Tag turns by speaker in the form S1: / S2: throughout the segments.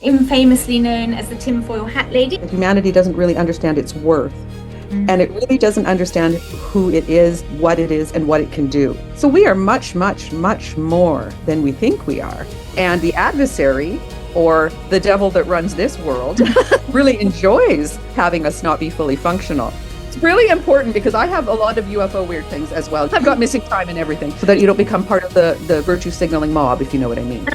S1: infamously known as the Tinfoil Hat Lady.
S2: Humanity doesn't really understand its worth. And it really doesn't understand who it is, what it is, and what it can do. So we are much, much, much more than we think we are. And the adversary, or the devil that runs this world, really enjoys having us not be fully functional. It's really important because I have a lot of UFO weird things as well. I've got missing time and everything so that you don't become part of the virtue signaling mob, if you know what I mean.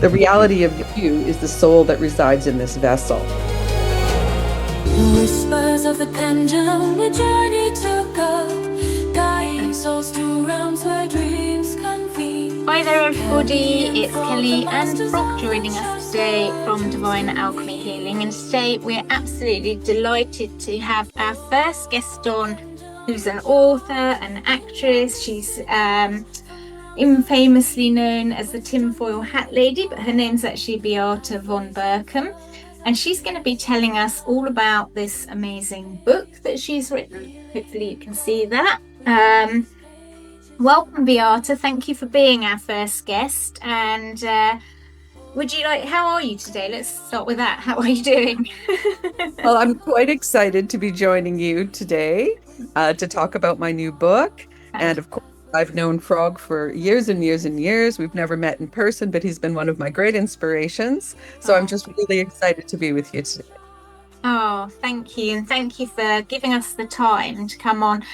S2: The reality of you is the soul that resides in this vessel.
S3: Whispers of the pendulum, a journey to go, guiding souls to realms where dreams convene.
S1: Hi there everybody, it's Kelly and Frog joining us today from Divine Alchemy Healing, and today we're absolutely delighted to have our first guest on, who's an author, an actress. She's infamously known as the Tinfoil Hat Lady, but her name's actually Beata Van Berkom. And she's going to be telling us all about this amazing book that she's written. Hopefully you can see that. Welcome, Beata. Thank you for being our first guest. And how are you today? Let's start with that. How are you doing?
S2: Well, I'm quite excited to be joining you today to talk about my new book. And of course, I've known Frog for years and years and years. We've never met in person, but he's been one of my great inspirations. So I'm just really excited to be with you today.
S1: Oh, thank you. And thank you for giving us the time to come on.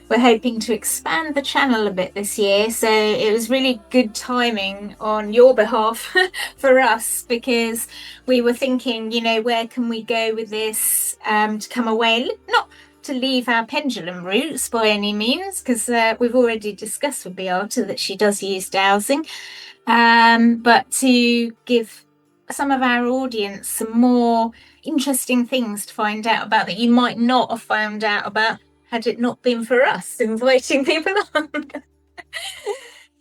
S1: We're hoping to expand the channel a bit this year. So it was really good timing on your behalf for us, because we were thinking, where can we go with this to come away? Not to leave our pendulum roots by any means, because we've already discussed with Beata that she does use dowsing, but to give some of our audience some more interesting things to find out about that you might not have found out about had it not been for us inviting people on.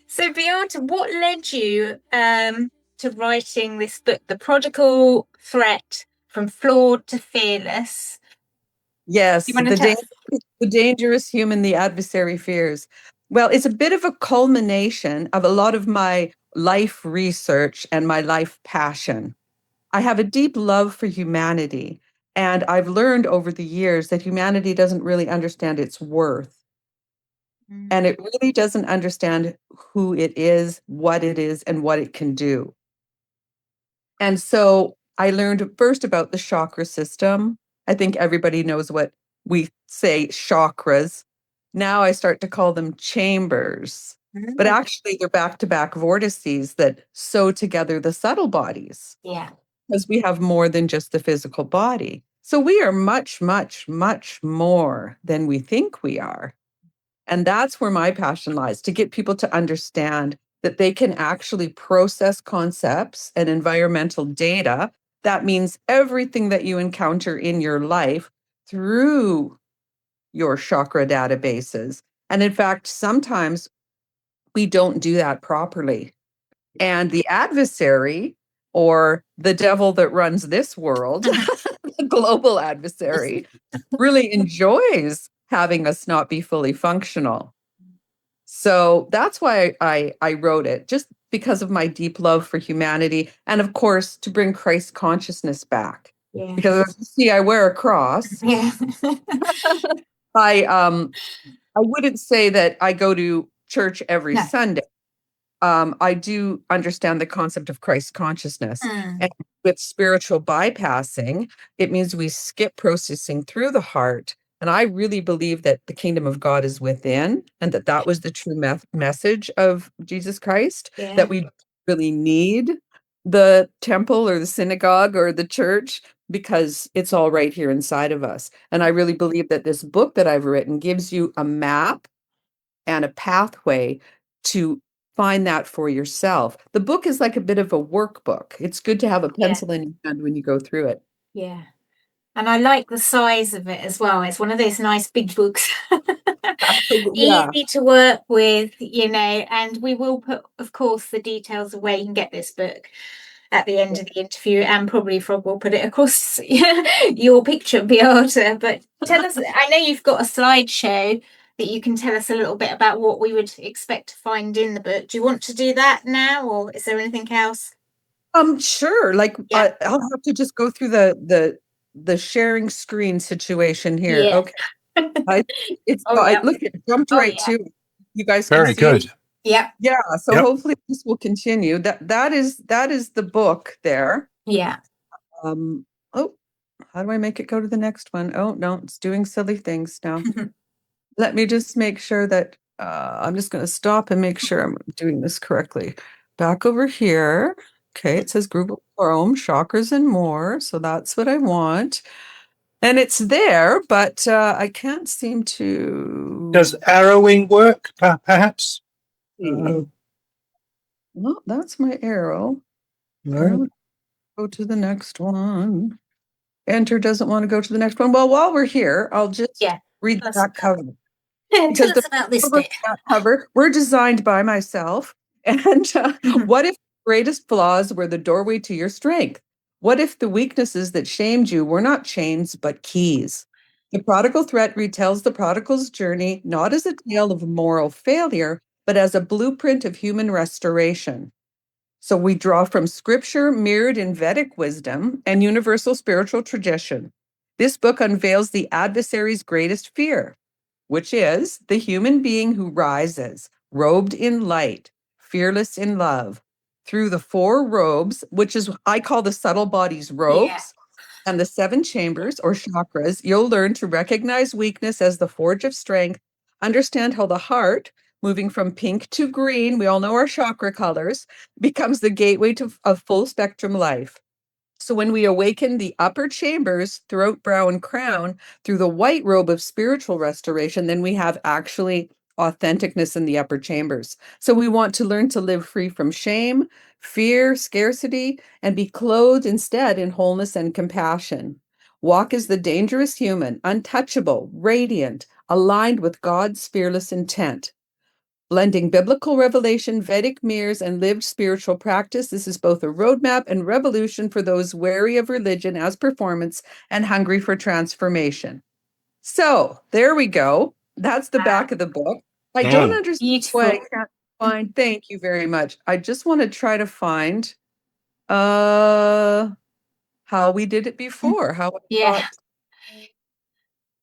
S1: So Beata, what led you to writing this book, The Prodigal Threat, From Flawed to Fearless?
S2: Yes, the dangerous human the adversary fears. Well, it's a bit of a culmination of a lot of my life research and my life passion. I have a deep love for humanity, and I've learned over the years that humanity doesn't really understand its worth. And it really doesn't understand who it is, what it is, and what it can do. And so I learned first about the chakra system. I think everybody knows what we say chakras. Now I start to call them chambers. But actually they're back-to-back vortices that sew together the subtle bodies.
S1: Yeah.
S2: Because we have more than just the physical body. So we are much, much, much more than we think we are. And that's where my passion lies, to get people to understand that they can actually process concepts and environmental data. That means everything that you encounter in your life through your chakra databases. And in fact, sometimes we don't do that properly. And the adversary, or the devil that runs this world, the global adversary, really enjoys having us not be fully functional. So that's why I wrote it, just because of my deep love for humanity, and of course to bring Christ consciousness back. Yeah. Because as you see, I wear a cross.
S1: Yeah.
S2: I wouldn't say that I go to church every Sunday. I do understand the concept of Christ consciousness. And with spiritual bypassing, it means we skip processing through the heart. And I really believe that the kingdom of God is within, and that was the true message of Jesus Christ, that we really need the temple or the synagogue or the church, because it's all right here inside of us. And I really believe that this book that I've written gives you a map and a pathway to find that for yourself. The book is like a bit of a workbook. It's good to have a pencil in your hand when you go through it.
S1: Yeah. And I like the size of it as well. It's one of those nice big books. Easy to work with, and we will put, of course, the details of where you can get this book at the end of the interview, and probably Frog will put it across your picture, Beata. But tell us, I know you've got a slideshow that you can tell us a little bit about what we would expect to find in the book. Do you want to do that now, or is there anything else?
S2: Sure. Like
S1: Yeah.
S2: I'll have to just go through the sharing screen situation here.
S1: Yeah.
S2: Okay. I
S1: Oh, yeah.
S2: look, it jumped
S1: Oh,
S2: right
S1: yeah.
S2: to. You guys can
S4: Very
S2: see it?
S4: good.
S1: Yeah.
S2: Yeah. So
S4: Yep.
S2: hopefully this will continue. That is the book there.
S1: Yeah.
S2: Oh, how do I make it go to the next one? Oh no, it's doing silly things now. Let me just make sure that I'm just going to stop and make sure I'm doing this correctly. Back over here. Okay, it says Google Chrome, chakras and more. So that's what I want. And it's there, but I can't seem to
S4: Does arrowing work, perhaps?
S2: see. Well, that's my arrow.
S4: No.
S2: Go to the next one. Enter doesn't want to go to the next one. Well, while we're here, I'll just read the back cover.
S1: Tell us about this bit.
S2: Cover were designed by myself. And what if the greatest flaws were the doorway to your strength? What if the weaknesses that shamed you were not chains, but keys? The Prodigal Threat retells the prodigal's journey not as a tale of moral failure, but as a blueprint of human restoration. So we draw from scripture mirrored in Vedic wisdom and universal spiritual tradition. This book unveils the adversary's greatest fear, which is the human being who rises, robed in light, fearless in love, through the four robes, which is I call the subtle body's robes, and the seven chambers or chakras. You'll learn to recognize weakness as the forge of strength, understand how the heart, moving from pink to green, we all know our chakra colors, becomes the gateway to a full spectrum life. So when we awaken the upper chambers, throat, brow, and crown, through the white robe of spiritual restoration, then we have actually authenticness in the upper chambers. So we want to learn to live free from shame, fear, scarcity, and be clothed instead in wholeness and compassion. Walk as the dangerous human, untouchable, radiant, aligned with God's fearless intent. Blending biblical revelation, Vedic mirrors, and lived spiritual practice, this is both a roadmap and revolution for those wary of religion as performance and hungry for transformation. So there we go. That's the back of the book. I don't understand why I can't find. Thank you very much. I just want to try to find how we did it before. How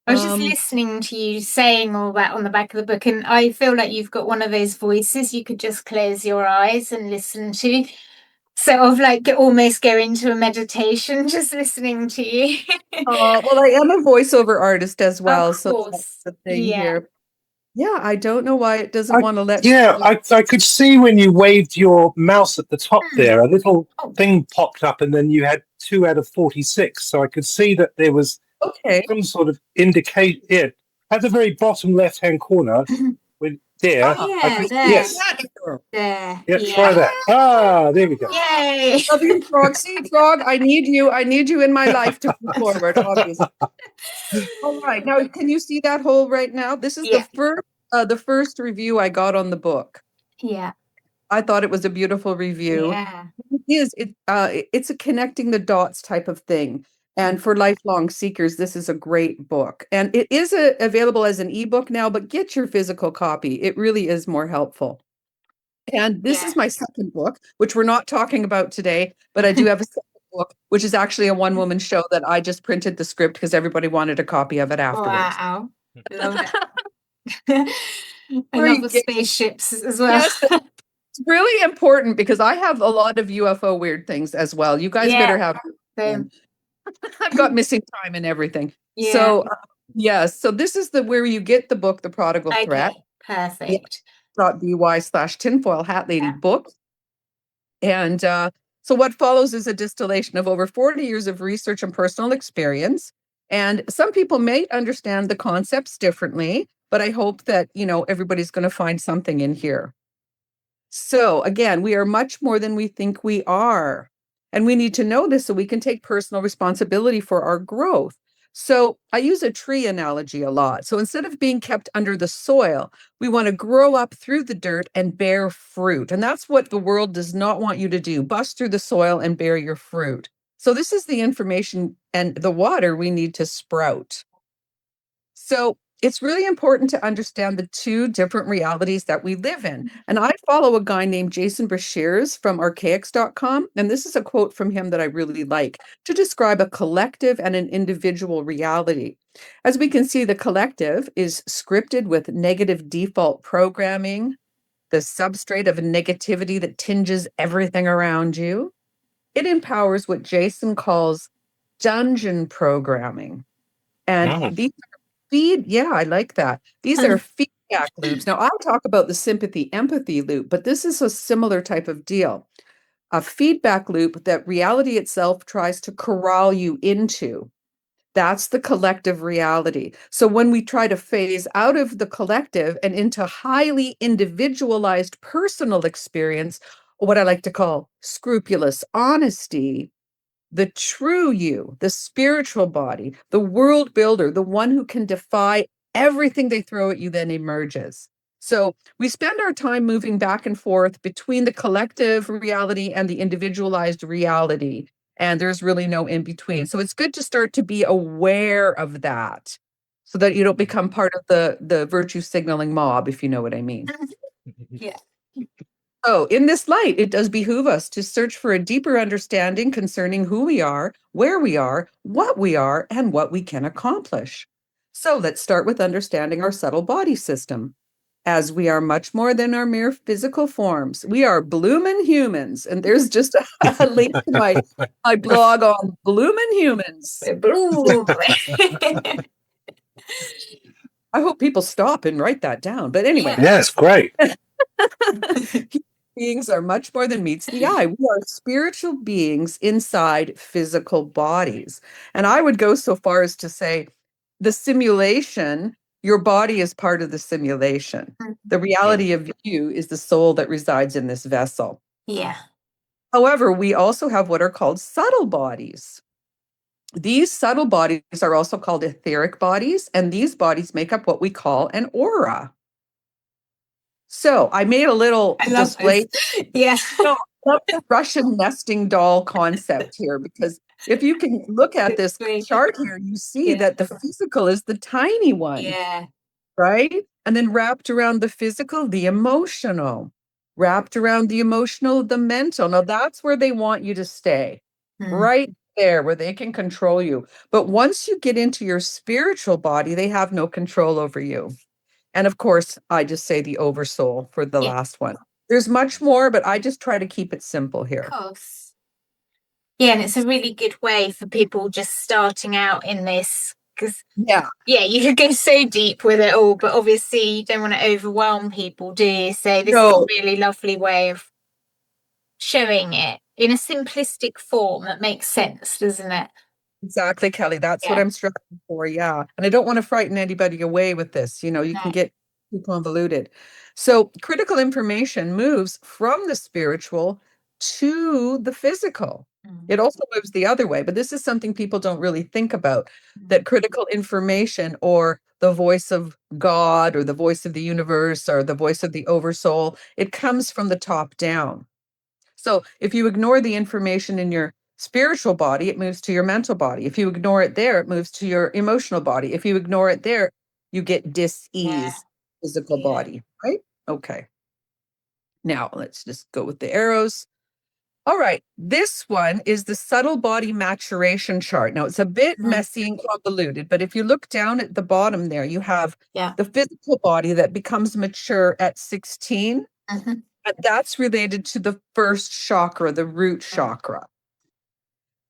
S1: I was just listening to you saying all that on the back of the book, and I feel like you've got one of those voices you could just close your eyes and listen to. Sort of like almost go into a meditation just listening to you.
S2: Well, I am a voiceover artist as well.
S1: Of course.
S2: So that's the thing here. Yeah, I don't know why it doesn't want to let
S4: I could see when you waved your mouse at the top there, a little thing popped up and then you had 2 out of 46. So I could see that there was some sort of indicate it at the very bottom left-hand corner with there. Yes.
S1: There.
S4: Yeah, try that. Ah, there we go.
S1: Yay.
S2: Love you, Frog. See, Frog, I need you in my life to move forward, obviously. All right. Now, can you see that hole right now? This is the first review I got on the book.
S1: Yeah.
S2: I thought it was a beautiful review.
S1: Yeah.
S2: It is. It's a connecting the dots type of thing. And for lifelong seekers, this is a great book. And it is available as an ebook now, but get your physical copy. It really is more helpful. And this is my second book, which we're not talking about today, but I do have a second book, which is actually a one-woman show that I just printed the script because everybody wanted a copy of it afterwards.
S1: Wow. Love it. I love the spaceships as well.
S2: Yes, it's really important because I have a lot of UFO weird things as well. You guys better have them. I've got missing time and everything. Yeah. So so this is where you get the book, The Prodigal Threat.
S1: Perfect.
S2: .by/tinfoil hat lady book. And so what follows is a distillation of over 40 years of research and personal experience. And some people may understand the concepts differently, but I hope that, everybody's going to find something in here. So again, we are much more than we think we are. And we need to know this so we can take personal responsibility for our growth. So I use a tree analogy a lot. So instead of being kept under the soil, we want to grow up through the dirt and bear fruit. And that's what the world does not want you to do. Bust through the soil and bear your fruit. So this is the information and the water we need to sprout. So it's really important to understand the two different realities that we live in. And I follow a guy named Jason Brashears from archaics.com. And this is a quote from him that I really like to describe a collective and an individual reality. As we can see, the collective is scripted with negative default programming, the substrate of negativity that tinges everything around you. It empowers what Jason calls dungeon programming. And I like that. These are feedback loops. Now, I'll talk about the sympathy empathy loop, but this is a similar type of deal. A feedback loop that reality itself tries to corral you into. That's the collective reality. So when we try to phase out of the collective and into highly individualized personal experience, what I like to call scrupulous honesty, the true you, the spiritual body, the world builder, the one who can defy everything they throw at you, then emerges. So we spend our time moving back and forth between the collective reality and the individualized reality. And there's really no in between. So it's good to start to be aware of that so that you don't become part of the virtue signaling mob, if you know what I mean.
S1: Yeah.
S2: So in this light, it does behoove us to search for a deeper understanding concerning who we are, where we are, and what we can accomplish. So let's start with understanding our subtle body system. As we are much more than our mere physical forms. We are bloomin' humans. And there's just a link to my blog on bloomin' humans. I hope people stop and write that down. But anyway.
S4: Yeah, it's great.
S2: Beings are much more than meets the eye. We are spiritual beings inside physical bodies. And I would go so far as to say the simulation, your body is part of the simulation. The reality of you is the soul that resides in this vessel.
S1: Yeah.
S2: However, we also have what are called subtle bodies. These subtle bodies are also called etheric bodies, and these bodies make up what we call an aura. So I made a little display.
S1: Yeah.
S2: The Russian nesting doll concept here, because if you can look at this chart here, you see that the physical is the tiny one.
S1: Yeah.
S2: Right? And then wrapped around the physical, the emotional. Wrapped around the emotional, the mental. Now that's where they want you to stay. Right there, where they can control you. But once you get into your spiritual body, they have no control over you. And of course, I just say the oversoul for the last one. There's much more, but I just try to keep it simple here.
S1: Of course. Yeah, and it's a really good way for people just starting out in this. Because you could go so deep with it all, but obviously you don't want to overwhelm people, do you? So this is a really lovely way of showing it in a simplistic form that makes sense, doesn't it?
S2: Exactly, Kelly. That's what I'm striving for. Yeah. And I don't want to frighten anybody away with this. You know, you can get too convoluted. So critical information moves from the spiritual to the physical. It also moves the other way, but this is something people don't really think about, that critical information or the voice of God or the voice of the universe or the voice of the oversoul, it comes from the top down. So if you ignore the information in your spiritual body, it moves to your mental body. If you ignore it there, it moves to your emotional body. If you ignore it there, you get dis-ease, physical body, right? Okay. Now let's just go with the arrows. All right, this one is the subtle body maturation chart. Now, it's a bit messy and convoluted, but if you look down at the bottom there, you have the physical body that becomes mature at 16. And that's related to the first chakra, the root chakra.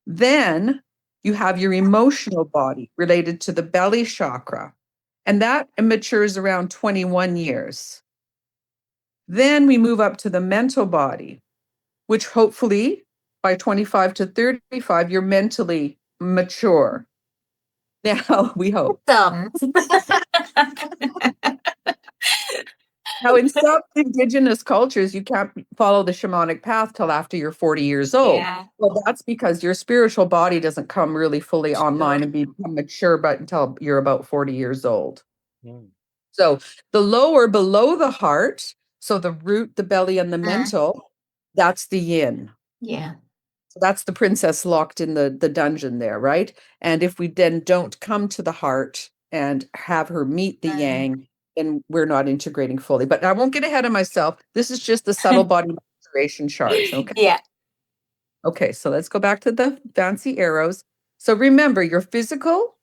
S2: Then you have your emotional body related to the belly chakra, and that matures around 21 years. Then we move up to the mental body, which hopefully by 25 to 35, you're mentally mature. Now, we hope. Now, in some indigenous cultures, you can't follow the shamanic path till after you're 40 years old.
S1: Yeah.
S2: Well, that's because your spiritual body doesn't come really fully online and become mature but until you're about 40 years old. So the lower below the heart, so the root, the belly, and the mental, that's the yin.
S1: Yeah.
S2: So that's the princess locked in the dungeon there, right? And if we then don't come to the heart, and have her meet the yang, and we're not integrating fully. But I won't get ahead of myself. This is just the subtle body integration charts. Okay.
S1: Yeah.
S2: Okay, so let's go back to the fancy arrows. So remember, your physical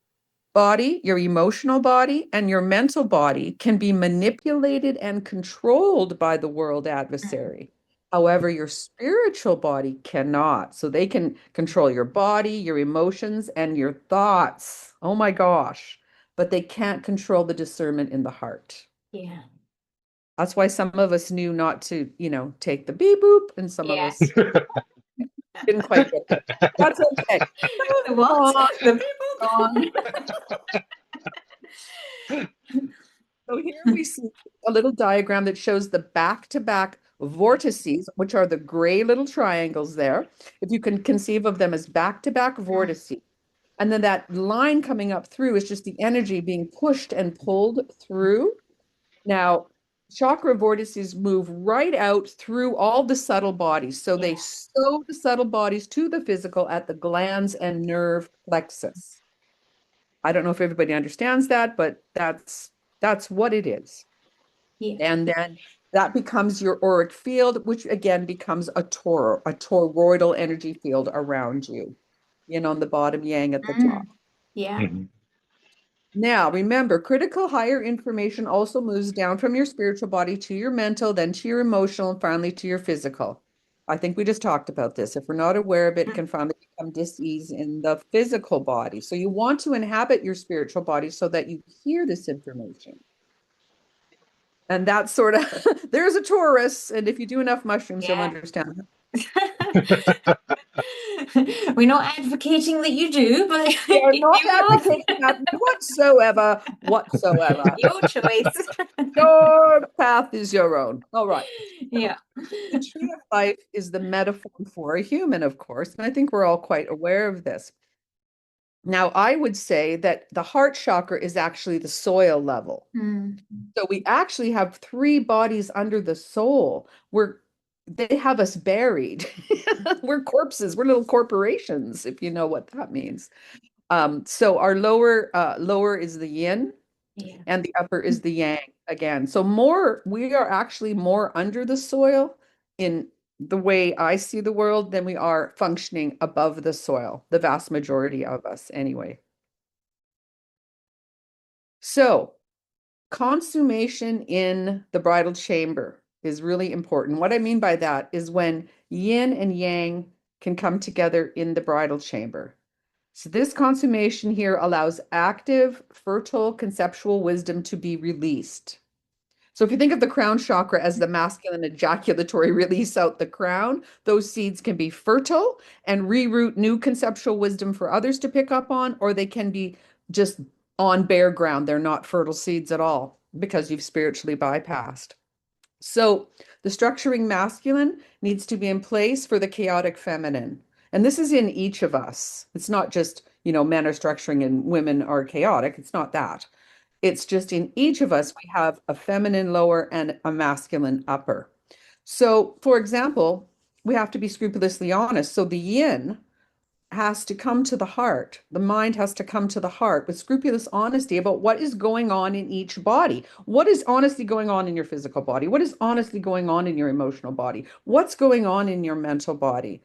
S2: body, your emotional body, and your mental body can be manipulated and controlled by the world adversary. However, your spiritual body cannot. So they can control your body, your emotions, and your thoughts. Oh my gosh. But they can't control the discernment in the heart.
S1: Yeah.
S2: That's why some of us knew not to, take the beep boop, and some of us didn't quite get that. That's okay.
S1: The what? The
S2: So here we see a little diagram that shows the back-to-back vortices, which are the gray little triangles there. If you can conceive of them as back-to-back vortices. And then that line coming up through is just the energy being pushed and pulled through. Now, chakra vortices move right out through all the subtle bodies. So they sew the subtle bodies to the physical at the glands and nerve plexus. I don't know if everybody understands that, but that's what it is.
S1: Yeah.
S2: And then that becomes your auric field, which again becomes a toroidal energy field around you, on the bottom, yang at the top.
S1: Yeah.
S4: Mm-hmm.
S2: Now, remember, critical higher information also moves down from your spiritual body to your mental, then to your emotional, and finally to your physical. I think we just talked about this. If we're not aware of it, it can finally become dis-ease in the physical body. So you want to inhabit your spiritual body so that you hear this information. And that's sort of, there's a Taurus, and if you do enough mushrooms, you'll understand.
S1: We're not advocating that you do, but
S2: we're not advocating that whatsoever.
S1: Your choice.
S2: Your path is your own. All right.
S1: Yeah.
S2: The tree of life is the metaphor for a human, of course, and I think we're all quite aware of this. Now, I would say that the heart chakra is actually the soil level. So we actually have 3 bodies under the soul. They have us buried. We're corpses. We're little corporations, if you know what that means. So our lower is the yin, and the upper is the yang again. So we are actually more under the soil in the way I see the world than we are functioning above the soil, the vast majority of us anyway. So consummation in the bridal chamber is really important. What I mean by that is when yin and yang can come together in the bridal chamber. So this consummation here allows active, fertile, conceptual wisdom to be released. So if you think of the crown chakra as the masculine ejaculatory release out the crown, those seeds can be fertile and reroot new conceptual wisdom for others to pick up on, or they can be just on bare ground. They're not fertile seeds at all because you've spiritually bypassed. So the structuring masculine needs to be in place for the chaotic feminine. And this is in each of us. It's not just, men are structuring and women are chaotic. It's not that. It's just in each of us, we have a feminine lower and a masculine upper. So, for example, we have to be scrupulously honest. So the yin has to come to the heart. The mind has to come to the heart with scrupulous honesty about what is going on in each body. What is honestly going on in your physical body? What is honestly going on in your emotional body? What's going on in your mental body?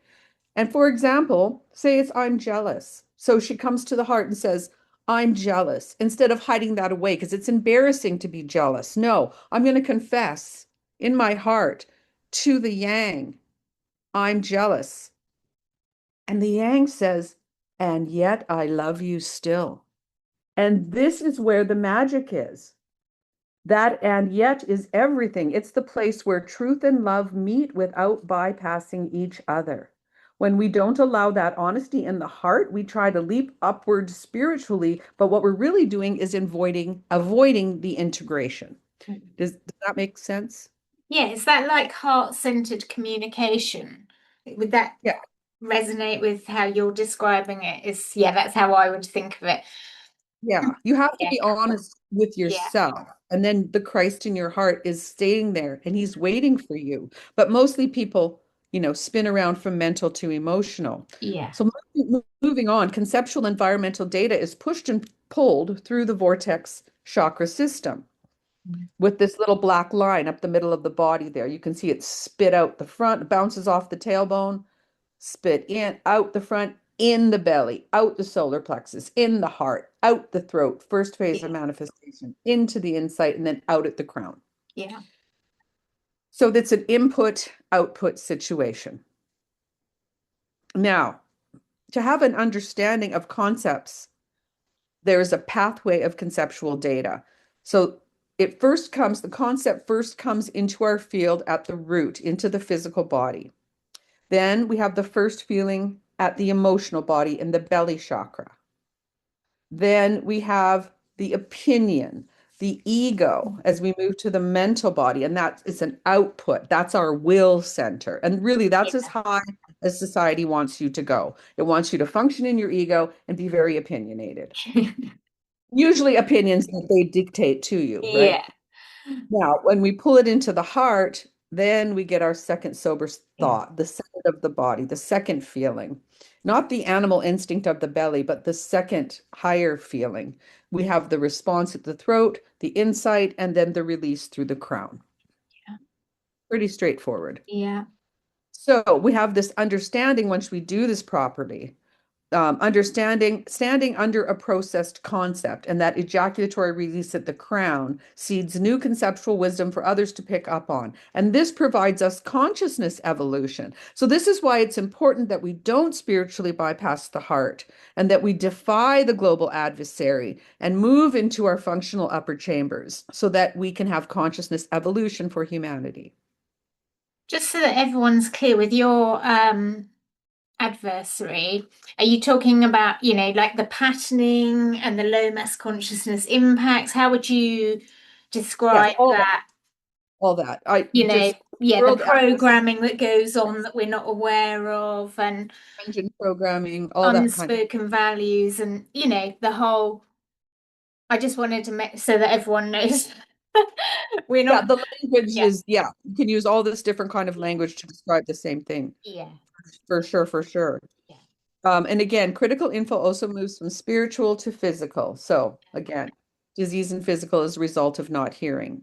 S2: And for example, say it's I'm jealous. So she comes to the heart and says, I'm jealous, instead of hiding that away because it's embarrassing to be jealous. No, I'm going to confess in my heart to the yang, I'm jealous. And the yang says, and yet I love you still. And this is where the magic is. That and yet is everything. It's the place where truth and love meet without bypassing each other. When we don't allow that honesty in the heart, we try to leap upward spiritually, but what we're really doing is avoiding the integration. Does that make sense?
S1: Yeah, is that like heart-centered communication? Would that resonate with how you're describing it? That's how I would think of it.
S2: Yeah, you have to be honest with yourself. And then the Christ in your heart is staying there and he's waiting for you. But mostly people, spin around from mental to emotional.
S1: Yeah.
S2: So moving on, conceptual environmental data is pushed and pulled through the vortex chakra system with this little black line up the middle of the body there. You can see it spit out the front, bounces off the tailbone, spit in, out the front, in the belly, out the solar plexus, in the heart, out the throat, first phase of manifestation, into the insight, and then out at the crown.
S1: Yeah.
S2: So that's an input-output situation. Now, to have an understanding of concepts, there's a pathway of conceptual data. So the concept first comes into our field at the root, into the physical body. Then we have the first feeling at the emotional body in the belly chakra. Then we have the opinion, the ego, as we move to the mental body, and that is an output. That's our will center. And really, that's as high as society wants you to go. It wants you to function in your ego and be very opinionated. Usually opinions that they dictate to you, right?
S1: Yeah.
S2: Now, when we pull it into the heart, then we get our second sober thought, the second of the body, the second feeling, not the animal instinct of the belly, but the second higher feeling. We have the response at the throat, the insight, and then the release through the crown.
S1: Yeah.
S2: Pretty straightforward.
S1: Yeah.
S2: So we have this understanding once we do this properly. Standing under a processed concept, and that ejaculatory release at the crown seeds new conceptual wisdom for others to pick up on. And this provides us consciousness evolution. So this is why it's important that we don't spiritually bypass the heart and that we defy the global adversary and move into our functional upper chambers so that we can have consciousness evolution for humanity.
S1: Just so that everyone's clear with your adversary, are you talking about, like the patterning and the low mass consciousness impacts? How would you describe that?
S2: All that.
S1: The programming that goes on that we're not aware of, and
S2: engine programming, all
S1: unspoken
S2: that kind of
S1: values, and the whole. I just wanted to make so that everyone knows. We're not.
S2: The language is, you can use all this different kind of language to describe the same thing.
S1: Yeah.
S2: For sure.
S1: Yeah.
S2: And again, critical info also moves from spiritual to physical. So again, disease and physical as a result of not hearing.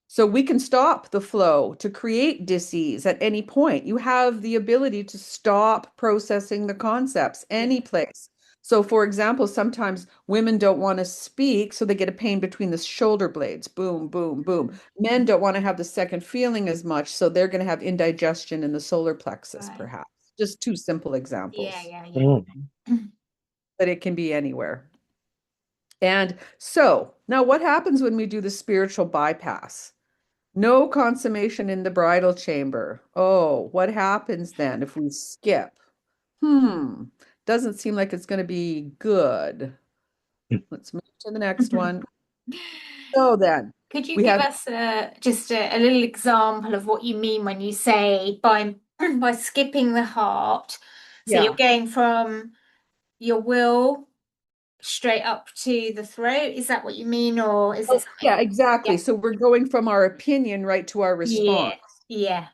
S2: So we can stop the flow to create disease at any point. You have the ability to stop processing the concepts any place. So for example, sometimes women don't want to speak, so they get a pain between the shoulder blades. Boom, boom, boom. Men don't want to have the second feeling as much, so they're going to have indigestion in the solar plexus, perhaps. Just two simple examples.
S1: Yeah.
S2: But it can be anywhere. And so now what happens when we do the spiritual bypass? No consummation in the bridal chamber. Oh, what happens then if we skip? Doesn't seem like it's going to be good. Let's move to the next one. So then,
S1: could you give us just a little example of what you mean when you say by skipping the heart? So you're going from your will straight up to the throat. Is that what you mean, or is this?
S2: Yeah, exactly. So we're going from our opinion right to our response.
S1: Yeah.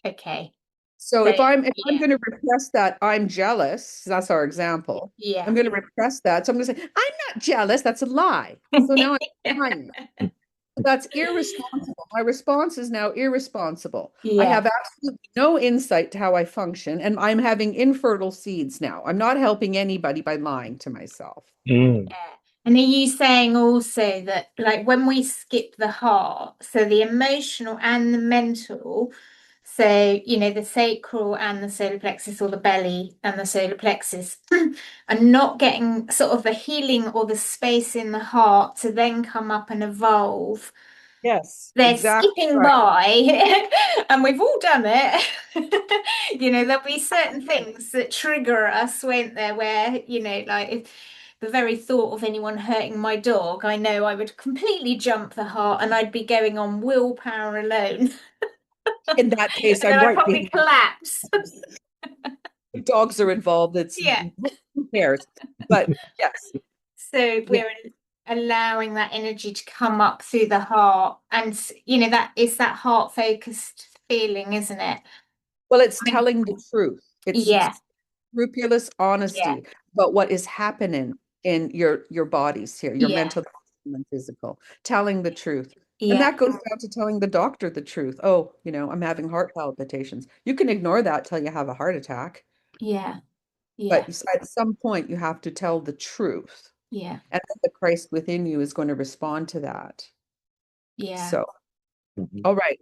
S1: Okay.
S2: So if I'm going to repress that, I'm jealous. That's our example.
S1: Yeah.
S2: I'm going to repress that. So I'm going to say, I'm not jealous. That's a lie. So now I'm that's irresponsible. My response is now irresponsible. I have absolutely no insight to how I function, and I'm having infertile seeds now. I'm not helping anybody by lying to myself.
S1: And are you saying also that, like, when we skip the heart, so the emotional and the mental, so, the sacral and the solar plexus, or the belly and the solar plexus, are not getting sort of the healing or the space in the heart to then come up and evolve.
S2: Yes,
S1: they're skipping by, and we've all done it. There'll be certain things that trigger us, won't there? Where, like if the very thought of anyone hurting my dog, I know I would completely jump the heart, and I'd be going on willpower alone.
S2: In that case,
S1: I'd probably collapse.
S2: Dogs are involved. It's who cares? But yes.
S1: So we're allowing that energy to come up through the heart, and that is that heart focused feeling, isn't it?
S2: Well, it's telling the truth. It's scrupulous honesty about what is happening in your bodies here, your mental and physical, telling the truth. And that goes down to telling the doctor the truth. Oh, I'm having heart palpitations. You can ignore that till you have a heart attack.
S1: Yeah.
S2: But at some point, you have to tell the truth.
S1: Yeah.
S2: And then the Christ within you is going to respond to that.
S1: Yeah.
S2: So, all right.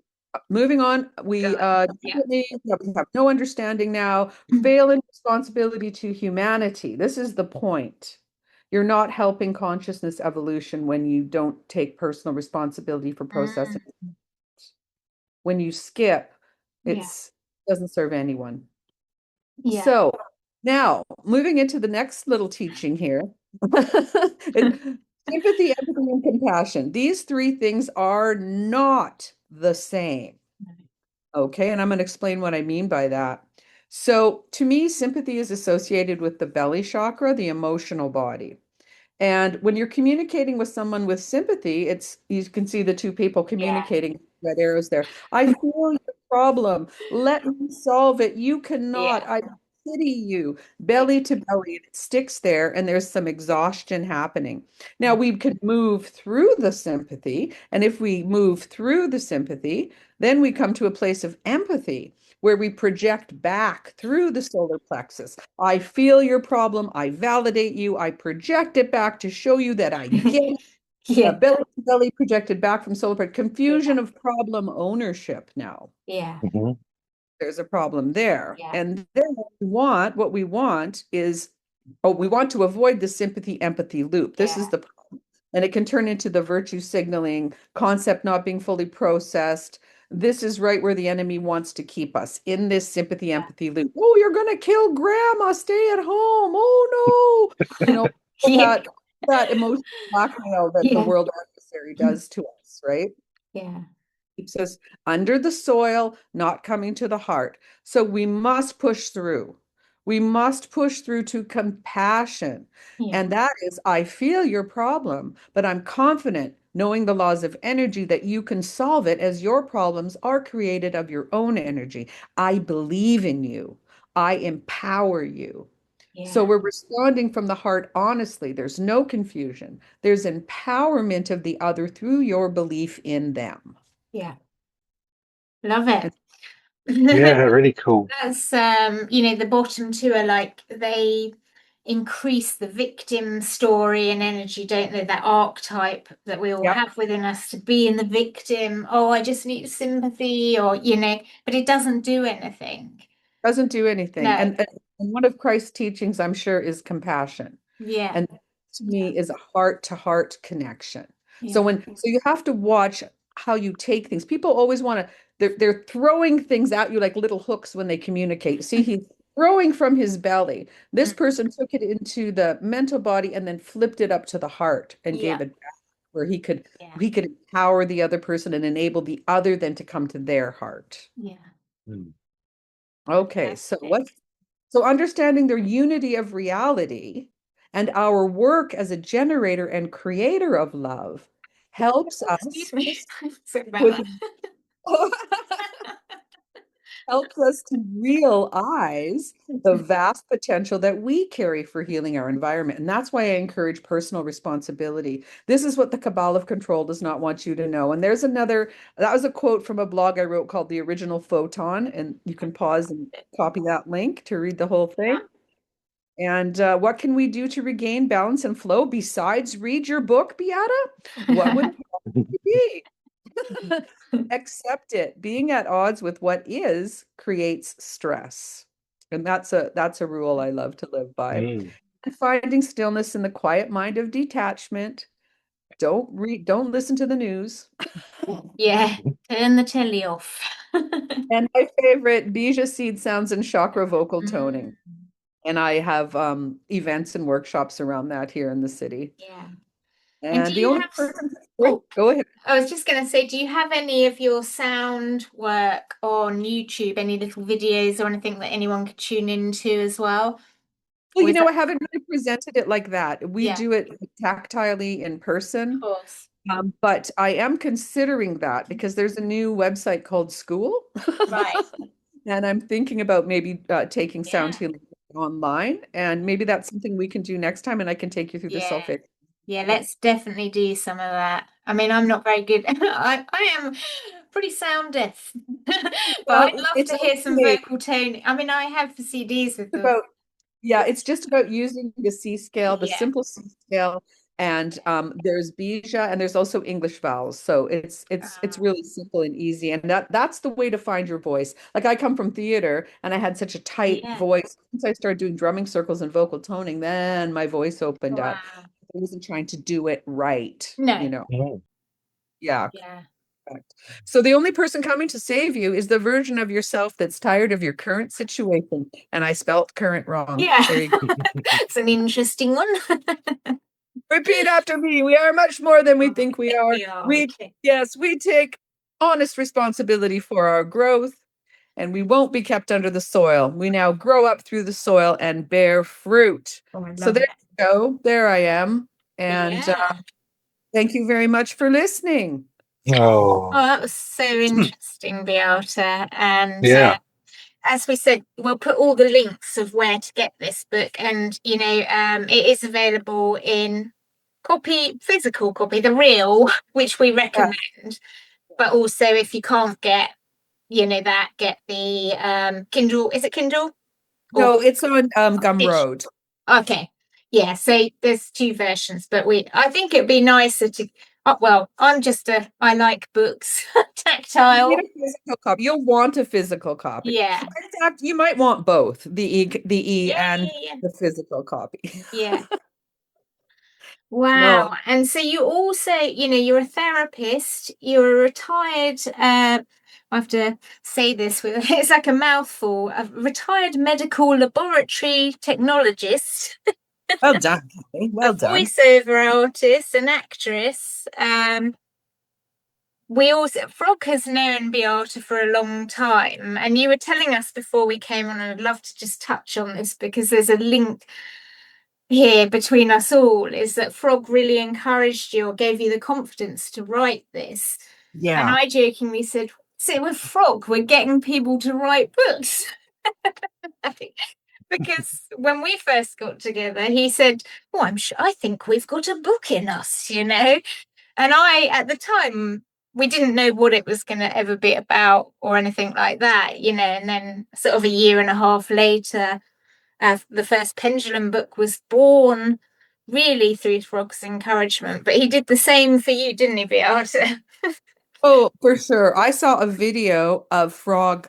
S2: Moving on, we definitely we have no understanding now. Fail in responsibility to humanity. This is the point. You're not helping consciousness evolution when you don't take personal responsibility for processing. When you skip, it doesn't serve anyone. So now moving into the next little teaching here. Sympathy, empathy, and compassion. These three things are not the same. Okay, and I'm going to explain what I mean by that. So to me, sympathy is associated with the belly chakra, the emotional body. And when you're communicating with someone with sympathy, you can see the two people communicating, red arrows there. I feel your problem. Let me solve it. You cannot. I pity you. Belly to belly. It sticks there, and there's some exhaustion happening. Now we can move through the sympathy, and if we move through the sympathy, then we come to a place of empathy, where we project back through the solar plexus. I feel your problem. I validate you. I project it back to show you that I get it. Belly to belly projected back from solar plexus. Confusion of problem ownership now.
S1: Yeah.
S2: There's a problem there. And then what we want is, we want to avoid the sympathy empathy loop. This is the problem. And it can turn into the virtue signaling concept not being fully processed. This is right where the enemy wants to keep us, in this sympathy empathy loop. Oh, you're going to kill grandma. Stay at home. Oh, no. That emotional blackmail that the world adversary does to us, right?
S1: Yeah.
S2: Keeps us under the soil, not coming to the heart. So we must push through. We must push through to compassion. And that is, I feel your problem, but I'm confident, knowing the laws of energy, that you can solve it, as your problems are created of your own energy. I believe in you. I empower you. So we're responding from the heart honestly. There's no confusion. There's empowerment of the other through your belief in them.
S1: Yeah. Love it.
S4: Yeah, really cool.
S1: That's the bottom two are like, they increase the victim story and energy, don't they? That archetype that we all have within us, to be in the victim. Oh, I just need sympathy, or but it doesn't do anything.
S2: Doesn't do anything.
S1: No.
S2: And one of Christ's teachings, I'm sure, is compassion.
S1: Yeah.
S2: And to me is a heart-to-heart connection. So you have to watch how you take things. People always want to, they're throwing things at you like little hooks when they communicate. See, he's throwing from his belly. This person took it into the mental body and then flipped it up to the heart and gave it back, where he could empower the other person and enable the other then to come to their heart.
S1: Yeah.
S2: Okay, so understanding the unity of reality and our work as a generator and creator of love helps us helps us to realize the vast potential that we carry for healing our environment. And that's why I encourage personal responsibility. This is what the Cabal of Control does not want you to know. And there's that was a quote from a blog I wrote called The Original Photon. And you can pause and copy that link to read the whole thing. And what can we do to regain balance and flow besides read your book, Beata? What would it be? Accept it. Being at odds with what is creates stress. And that's a rule I love to live by. And finding stillness in the quiet mind of detachment. Don't listen to the news.
S1: Yeah, turn the telly off.
S2: And my favorite, Bija seed sounds and chakra vocal toning. And I have events and workshops around that here in the city.
S1: Yeah.
S2: And the only person, go ahead.
S1: I was just going to say, do you have any of your sound work on YouTube, any little videos or anything that anyone could tune into as well?
S2: Well, I haven't really presented it like that. We do it tactilely in person.
S1: Of course.
S2: But I am considering that, because there's a new website called School.
S1: Right.
S2: And I'm thinking about maybe taking sound healing online, and maybe that's something we can do next time, and I can take you through the sulfate.
S1: Yeah, let's definitely do some of that. I mean, I'm not very good. I am pretty sound deaf, but
S2: Well,
S1: I'd love
S2: it's
S1: to hear some
S2: okay.
S1: vocal tone. I mean, I have CDs with them.
S2: It's just about using the C scale, the
S1: Yeah.
S2: simple C scale, and there's Bija, and there's also English vowels. So it's really simple and easy, and that's the way to find your voice. Like I come from theater, and I had such a tight voice. Once I started doing drumming circles and vocal toning, then my voice opened up. I wasn't trying to do it right,
S1: No.
S2: you know.
S4: Oh.
S2: Yeah.
S1: Yeah.
S2: So the only person coming to save you is the version of yourself that's tired of your current situation. And I spelt current wrong.
S1: Yeah.
S2: There you go.
S1: It's an interesting one.
S2: Repeat after me. We are much more than we think we are. Yes, we take honest responsibility for our growth, and we won't be kept under the soil. We now grow up through the soil and bear fruit. So there you go. There I am. And thank you very much for listening.
S4: Oh,
S1: that was so interesting, Beata. And as we said, we'll put all the links of where to get this book, and it is available in physical copy, the real, which we recommend. But also, if you can't get, get the Kindle. Is it Kindle?
S2: No, it's on Gumroad.
S1: Okay. Yeah, so there's two versions, but I think it'd be nicer to. Well, I like books, tactile.
S2: You need a physical copy. You'll want a physical copy.
S1: Yeah.
S2: In fact, you might want both the e and the physical copy.
S1: Yeah. Wow. No. And so you also, you're a therapist, you're a retired, I have to say this it's like a mouthful, a retired medical laboratory technologist.
S2: Well done. Well done.
S1: Voiceover artist, an actress. Frog has known Beata for a long time, and you were telling us before we came on, and I'd love to just touch on this because there's a link here between us all, is that Frog really encouraged you or gave you the confidence to write this. Yeah. And I jokingly said, "So with Frog, we're getting people to write books." Because when we first got together, he said, "Oh, I think we've got a book in us, And I, at the time, we didn't know what it was going to ever be about or anything like that, and then sort of a year and a half later, the first Pendulum book was born really through Frog's encouragement. But he did the same for you, didn't he, Beata?
S2: Oh, for sure. I saw a video of Frog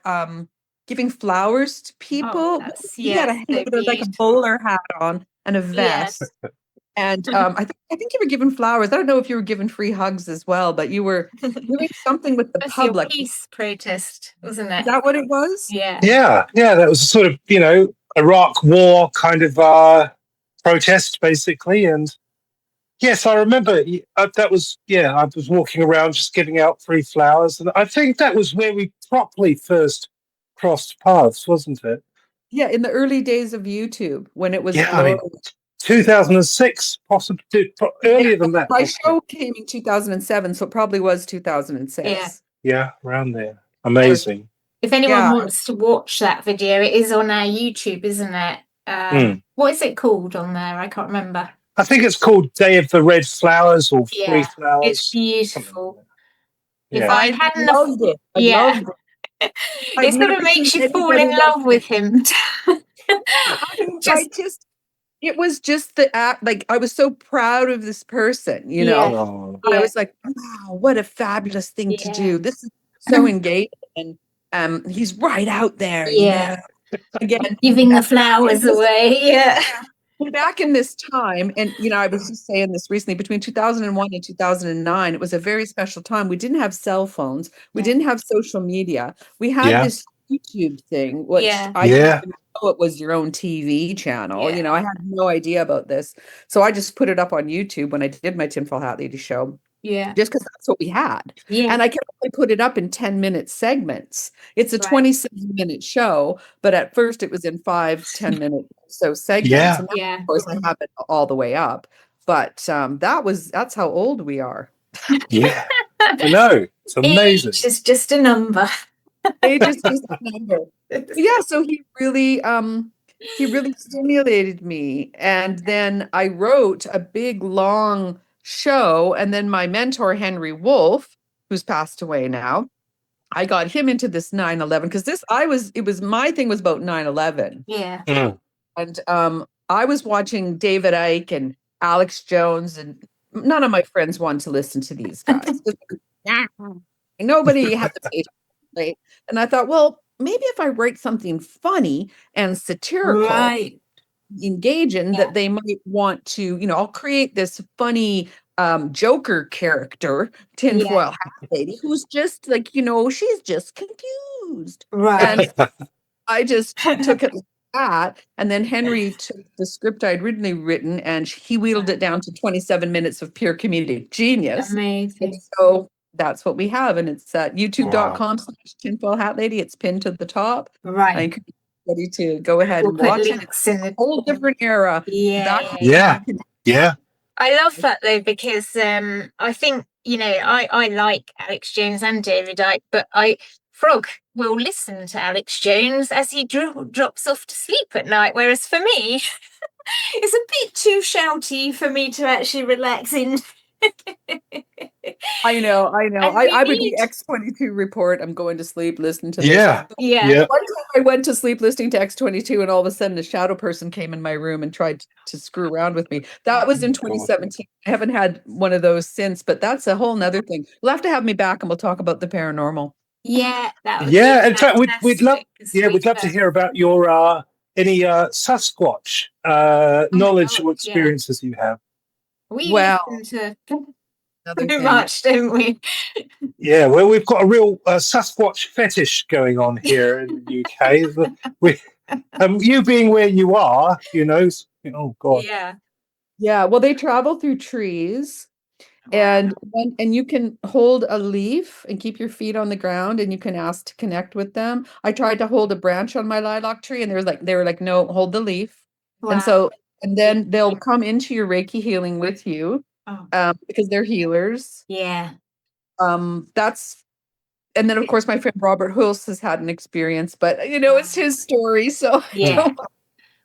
S2: giving flowers to people. He had like a bowler hat on and a vest. Yes. And I think you were given flowers. I don't know if you were given free hugs as well, but you were doing something with the public.
S1: Your peace protest, wasn't it?
S2: Is that what it was?
S1: Yeah.
S4: Yeah. That was a sort of, Iraq war kind of protest, basically. And yes, I remember that was, I was walking around just giving out free flowers. And I think that was where we properly first crossed paths, wasn't it?
S2: Yeah, in the early days of YouTube, when it was
S4: 2006, possibly earlier than that.
S2: My show came in 2007, so it probably was 2006.
S4: Yeah, around there. Amazing.
S1: If anyone wants to watch that video, it is on our YouTube, isn't it? What is it called on there? I can't remember.
S4: I think it's called Day of the Red Flowers or Free Flowers.
S1: It's beautiful.
S4: Yeah.
S1: If I hadn't loved it. It sort of makes you fall in love with him.
S2: It was just the act. Like, I was so proud of this person, I was like, wow, what a fabulous thing to do. This is so engaged, and he's right out there. Again,
S1: giving the flowers away.
S2: Back in this time, and I was just saying this recently, between 2001 and 2009, it was a very special time. We didn't have cell phones. We didn't have social media. We had this YouTube thing, which I didn't know it was your own TV channel. I had no idea about this. So I just put it up on YouTube when I did my Tinfoil Hat Lady show.
S1: Yeah.
S2: Just because that's what we had. Yeah. And I can only put it up in 10-minute segments. It's a 27-minute show, but at first it was in 5-10-minute segments.
S4: Yeah.
S2: And of course I have it all the way up. But that's how old we are.
S4: Yeah. I know. It's amazing.
S1: Age is just a number.
S2: Age is just a number. Yeah, so he really he really stimulated me. And then I wrote a big, long show. And then my mentor, Henry Wolf, who's passed away now, I got him into this 9/11 because my thing was about 9/11.
S1: Yeah.
S2: And I was watching David Icke and Alex Jones, and none of my friends wanted to listen to these guys. Nobody had the patience. And I thought, well, maybe if I write something funny and satirical,
S1: Right.
S2: engaging, that they might want to, I'll create this funny Joker character, Tinfoil Hat Lady, who's just like, she's just confused.
S1: Right.
S2: And I just took it like that. And then Henry took the script I'd originally written and he wheeled it down to 27 minutes of pure comedic genius.
S1: Amazing.
S2: And so that's what we have. And it's at youtube.com/Tinfoil Hat Lady. It's pinned to the top.
S1: Right.
S2: I encourage everybody to go ahead and watch it. It's a whole different era.
S4: Yeah.
S1: I love that though, because I think, I like Alex Jones and David Icke, but Frog will listen to Alex Jones as he drops off to sleep at night, whereas for me, it's a bit too shouty for me to actually relax in.
S2: I know. I would be X22 report. I'm going to sleep, listen to this.
S4: Yeah.
S2: One time I went to sleep listening to X22 and all of a sudden a shadow person came in my room and tried to screw around with me. That was in 2017. I haven't had one of those since, but that's a whole nother thing. You'll have to have me back and we'll talk about the paranormal.
S1: Yeah, that would
S4: be in fact, we'd love to hear about your any Sasquatch knowledge or experiences you have.
S1: We listen to too much, don't we?
S4: Yeah, well, we've got a real Sasquatch fetish going on here in the UK. You being where you are, oh God.
S2: Yeah. Well, they travel through trees. And you can hold a leaf and keep your feet on the ground and you can ask to connect with them. I tried to hold a branch on my lilac tree and they were like, no, hold the leaf. Wow. And then they'll come into your Reiki healing with you because they're healers.
S1: Yeah.
S2: And then of course my friend Robert Hulse has had an experience, but it's his story. So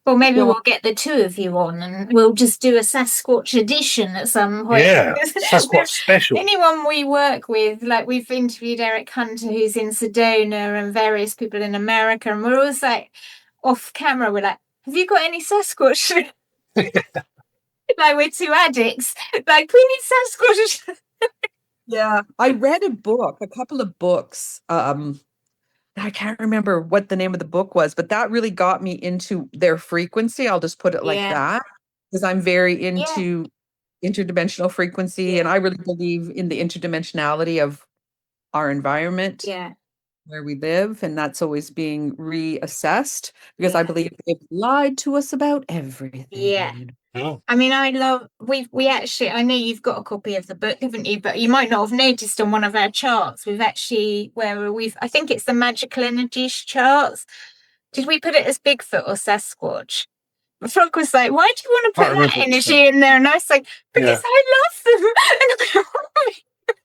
S1: well, maybe we'll get the two of you on and we'll just do a Sasquatch edition at some point.
S4: Yeah, Sasquatch special.
S1: Anyone we work with, like we've interviewed Eric Hunter, who's in Sedona, and various people in America, and we're always like, off camera, we're like, have you got any Sasquatch? Like we're two addicts. Like, we need Sasquatch.
S2: Yeah, I read a couple of books. I can't remember what the name of the book was, but that really got me into their frequency. I'll just put it like that, because I'm very into interdimensional frequency, and I really believe in the interdimensionality of our environment, where we live, and that's always being reassessed, because I believe they've lied to us about everything.
S1: Yeah. I mean, we actually, I know you've got a copy of the book, haven't you? But you might not have noticed on one of our charts, I think it's the magical energies charts. Did we put it as Bigfoot or Sasquatch? Frog was like, why do you want to put that energy in there? And I was like, because I love them. And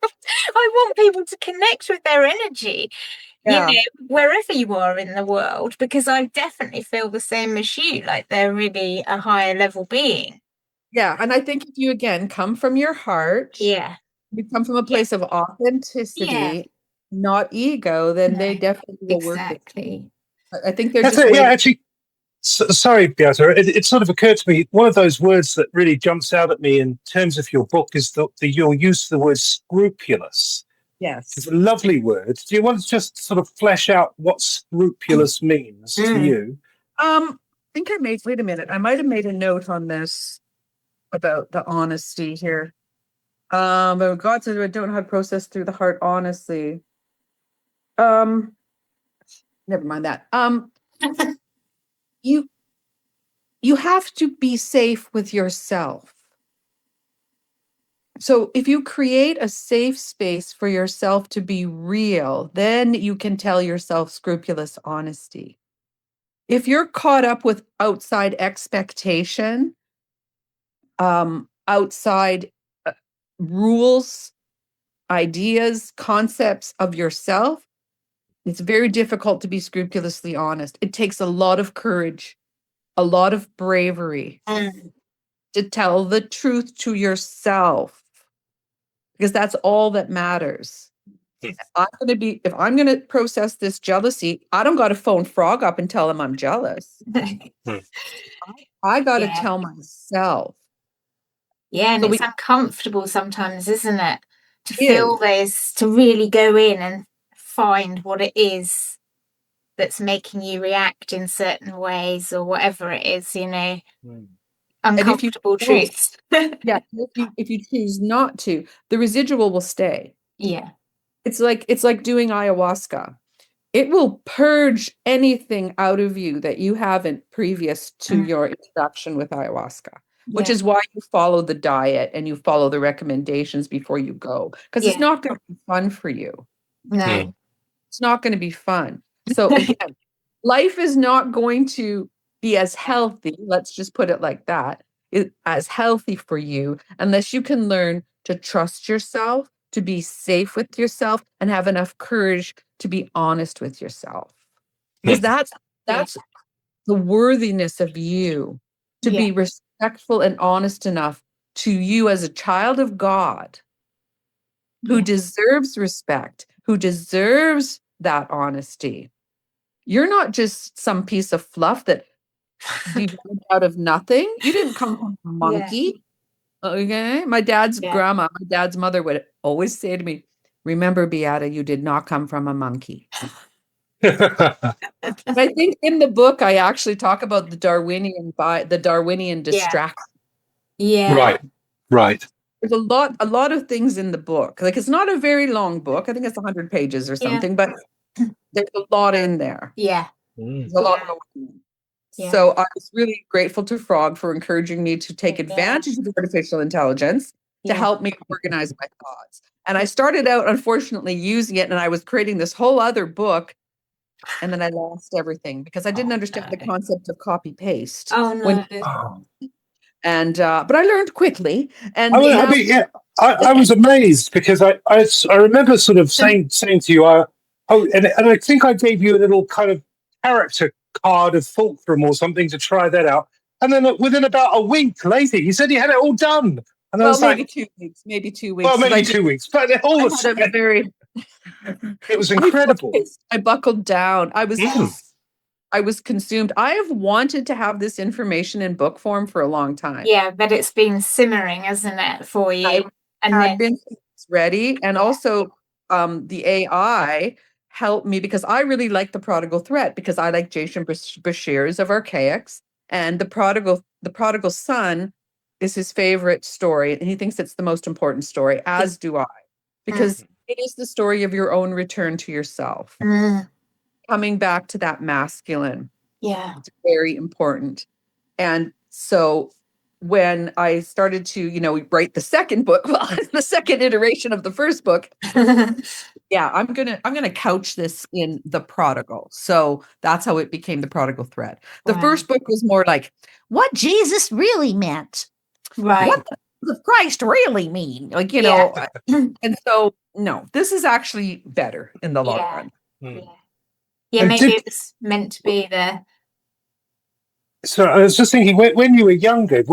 S1: I want people to connect with their energy. Wherever you are in the world, because I definitely feel the same as you, like they're really a higher level being.
S2: Yeah, and I think if you again come from your heart, you come from a place of authenticity, not ego, then they definitely will work with you. I think they're
S4: actually. Sorry, Beata. It sort of occurred to me, one of those words that really jumps out at me in terms of your book is your use of the word scrupulous.
S2: Yes.
S4: It's a lovely word. Do you want to just sort of flesh out what scrupulous means to you?
S2: I think wait a minute. I might have made a note on this about the honesty here. But God says I don't know how to process through the heart honestly. Never mind that. You have to be safe with yourself. So if you create a safe space for yourself to be real, then you can tell yourself scrupulous honesty. If you're caught up with outside expectation, outside rules, ideas, concepts of yourself, it's very difficult to be scrupulously honest. It takes a lot of courage a lot of bravery
S1: Mm.
S2: to tell the truth to yourself, because that's all that matters. If I'm going to process this jealousy, I don't got to phone Frog up and tell him I'm jealous. I got to tell myself.
S1: Yeah, and
S2: So
S1: it's uncomfortable sometimes, isn't it? To
S2: It
S1: feel
S2: is.
S1: this, to really go in and find what it is that's making you react in certain ways or whatever it is, you know, uncomfortable truths.
S2: Yeah, if you choose not to, the residual will stay.
S1: Yeah.
S2: It's like doing ayahuasca. It will purge anything out of you that you haven't previous to your introduction with ayahuasca, which is why you follow the diet and you follow the recommendations before you go, because it's not going to be fun for you.
S1: No.
S2: It's not going to be fun. So again, life is not going to be as healthy, let's just put it like that, as healthy for you unless you can learn to trust yourself, to be safe with yourself, and have enough courage to be honest with yourself. Because that's the worthiness of you, to be respectful and honest enough to you as a child of God who deserves respect, who deserves that honesty. You're not just some piece of fluff that developed out of nothing. You didn't come from a monkey. Okay. My dad's mother would always say to me, remember, Beata, you did not come from a monkey. I think in the book, I actually talk about the Darwinian distraction.
S1: Yeah.
S4: Right.
S2: There's a lot of things in the book. Like, it's not a very long book. I think it's 100 pages or something, but there's a lot in there.
S1: Yeah.
S2: There's a lot going on. So I was really grateful to Frog for encouraging me to take advantage of artificial intelligence to help me organize my thoughts. And I started out, unfortunately, using it, and I was creating this whole other book, and then I lost everything because I didn't understand the concept of copy paste.
S1: Oh no.
S2: And but I learned quickly. And
S4: I was amazed because I remember sort of saying to you, and I think I gave you a little kind of character card of Fulcrum or something to try that out. And then within about a week later, you said you had it all done. And I was
S2: maybe
S4: like,
S2: 2 weeks, maybe 2 weeks.
S4: Well, maybe 2 weeks, but all of a sudden, it was incredible.
S2: I buckled down. I was consumed. I have wanted to have this information in book form for a long time.
S1: Yeah, but it's been simmering, hasn't it, for you?
S2: I've been ready. And also the AI helped me because I really like the Prodigal Threat, because I like Jason Bashir's of Archaics, and the prodigal son is his favorite story, and he thinks it's the most important story, as do I, because it is the story of your own return to yourself. Coming back to that masculine.
S1: Yeah.
S2: It's very important. And so when I started to, write the second book, well, the second iteration of the first book, I'm gonna couch this in the prodigal. So that's how it became the Prodigal Threat. The first book was more like what Jesus really meant.
S1: Right.
S2: What does Christ really mean? Like, and so no, this is actually better in the long run.
S1: Yeah, maybe it was meant to be there.
S4: So I was just thinking, when you were younger,